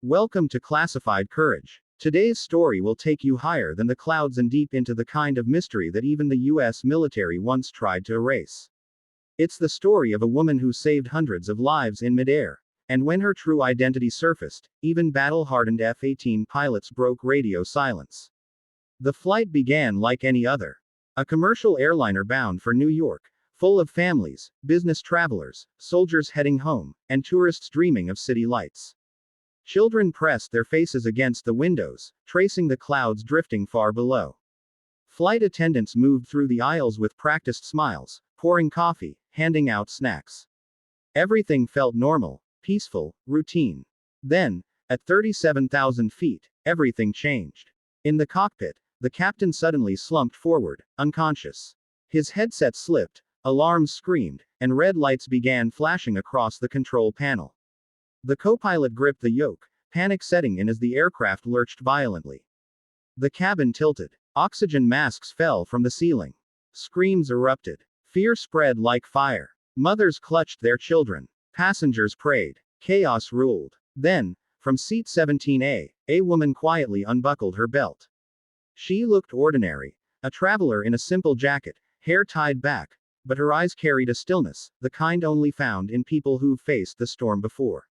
Welcome to Classified Courage. Today's story will take you higher than the clouds and deep into the kind of mystery that even the US military once tried to erase. It's the story of a woman who saved hundreds of lives in midair. And when her true identity surfaced, even battle-hardened F-18 pilots broke radio silence. The flight began like any other. A commercial airliner bound for New York, full of families, business travelers, soldiers heading home, and tourists dreaming of city lights. Children pressed their faces against the windows, tracing the clouds drifting far below. Flight attendants moved through the aisles with practiced smiles, pouring coffee, handing out snacks. Everything felt normal, peaceful, routine. Then, at 37,000 feet, everything changed. In the cockpit, the captain suddenly slumped forward, unconscious. His headset slipped, alarms screamed, and red lights began flashing across the control panel. The co-pilot gripped the yoke, panic setting in as the aircraft lurched violently. The cabin tilted. Oxygen masks fell from the ceiling. Screams erupted. Fear spread like fire. Mothers clutched their children. Passengers prayed. Chaos ruled. Then, from seat 17A, a woman quietly unbuckled her belt. She looked ordinary, a traveler in a simple jacket, hair tied back, but her eyes carried a stillness, the kind only found in people who've faced the storm before.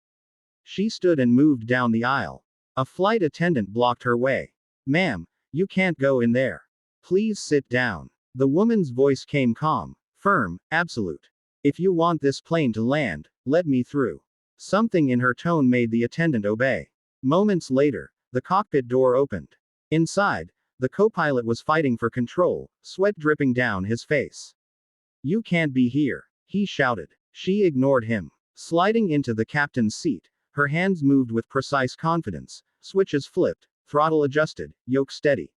She stood and moved down the aisle. A flight attendant blocked her way. "Ma'am, you can't go in there. Please sit down." The woman's voice came calm, firm, absolute. "If you want this plane to land, let me through." Something in her tone made the attendant obey. Moments later, the cockpit door opened. Inside, the co-pilot was fighting for control, sweat dripping down his face. "You can't be here," he shouted. She ignored him. Sliding into the captain's seat, her hands moved with precise confidence, switches flipped, throttle adjusted, yoke steady.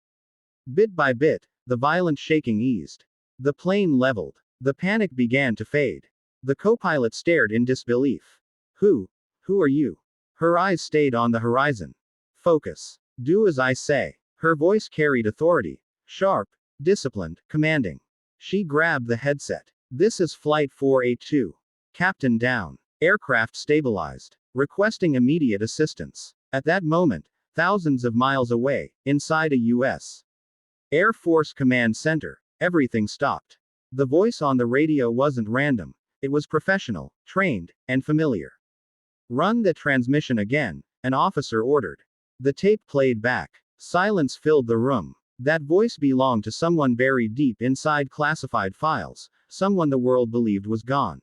Bit by bit, the violent shaking eased. The plane leveled. The panic began to fade. The co-pilot stared in disbelief. Who are you?" Her eyes stayed on the horizon. "Focus. Do as I say." Her voice carried authority. Sharp, disciplined, commanding. She grabbed the headset. "This is Flight 482. Captain down. Aircraft stabilized. Requesting immediate assistance." At that moment, thousands of miles away, inside a U.S. Air Force Command Center, everything stopped. The voice on the radio wasn't random. It was professional, trained, and familiar. "Run the transmission again," an officer ordered. The tape played back. Silence filled the room. That voice belonged to someone buried deep inside classified files, someone the world believed was gone.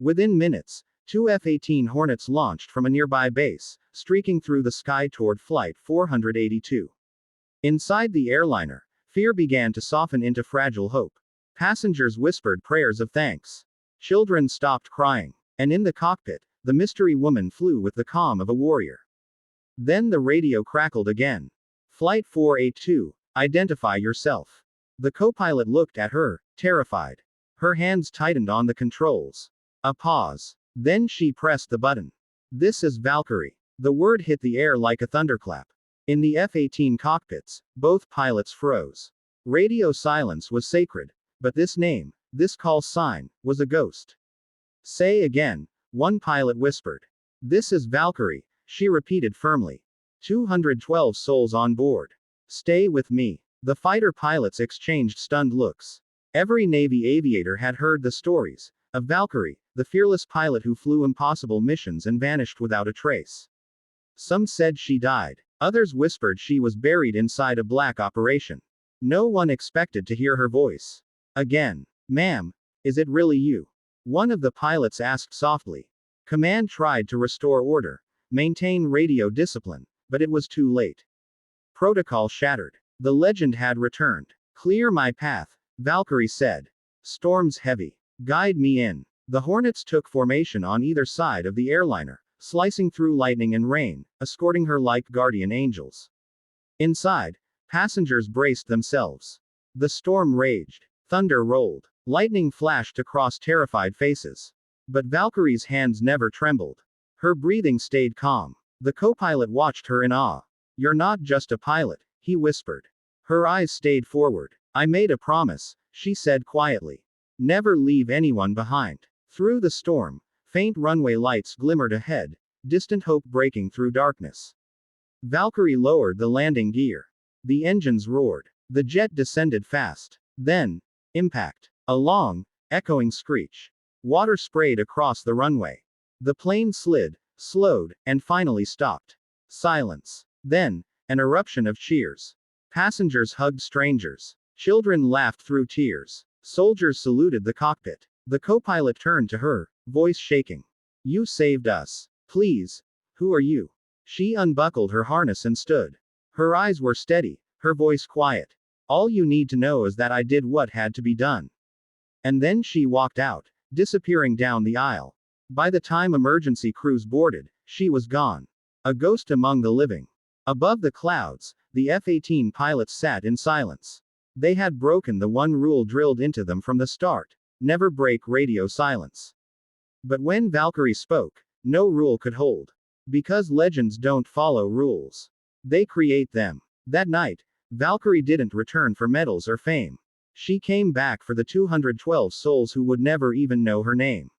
Within minutes, 2 F-18 Hornets launched from a nearby base, streaking through the sky toward Flight 482. Inside the airliner, fear began to soften into fragile hope. Passengers whispered prayers of thanks. Children stopped crying. And in the cockpit, the mystery woman flew with the calm of a warrior. Then the radio crackled again. "Flight 482, identify yourself." The co-pilot looked at her, terrified. Her hands tightened on the controls. A pause. Then she pressed the button. "This is Valkyrie." The word hit the air like a thunderclap. In the F-18 cockpits, both pilots froze. Radio silence was sacred. But this name, this call sign, was a ghost. "Say again," one pilot whispered. "This is Valkyrie," she repeated firmly. 212 souls on board. Stay with me." The fighter pilots exchanged stunned looks. Every Navy aviator had heard the stories of Valkyrie, the fearless pilot who flew impossible missions and vanished without a trace. Some said she died. Others whispered she was buried inside a black operation. No one expected to hear her voice. Again. "Ma'am, is it really you?" one of the pilots asked softly. Command tried to restore order, maintain radio discipline, but it was too late. Protocol shattered. The legend had returned. "Clear my path," Valkyrie said. "Storm's heavy. Guide me in." The Hornets took formation on either side of the airliner, slicing through lightning and rain, escorting her like guardian angels. Inside, passengers braced themselves. The storm raged. Thunder rolled. Lightning flashed across terrified faces. But Valkyrie's hands never trembled. Her breathing stayed calm. The co-pilot watched her in awe. "You're not just a pilot," he whispered. Her eyes stayed forward. "I made a promise," she said quietly. "Never leave anyone behind." Through the storm, faint runway lights glimmered ahead, distant hope breaking through darkness. Valkyrie lowered the landing gear. The engines roared. The jet descended fast. Then, impact. A long, echoing screech. Water sprayed across the runway. The plane slid, slowed, and finally stopped. Silence. Then, an eruption of cheers. Passengers hugged strangers. Children laughed through tears. Soldiers saluted the cockpit. The co-pilot turned to her, voice shaking. "You saved us. Please. Who are you?" She unbuckled her harness and stood. Her eyes were steady, her voice quiet. "All you need to know is that I did what had to be done." And then she walked out, disappearing down the aisle. By the time emergency crews boarded, she was gone. A ghost among the living. Above the clouds, the F-18 pilots sat in silence. They had broken the one rule drilled into them from the start: never break radio silence. But when Valkyrie spoke, no rule could hold. Because legends don't follow rules. They create them. That night, Valkyrie didn't return for medals or fame. She came back for the 212 souls who would never even know her name.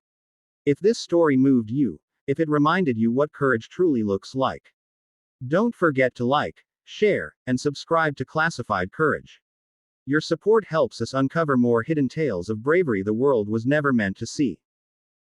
If this story moved you, if it reminded you what courage truly looks like, don't forget to like, share, and subscribe to Classified Courage. Your support helps us uncover more hidden tales of bravery the world was never meant to see.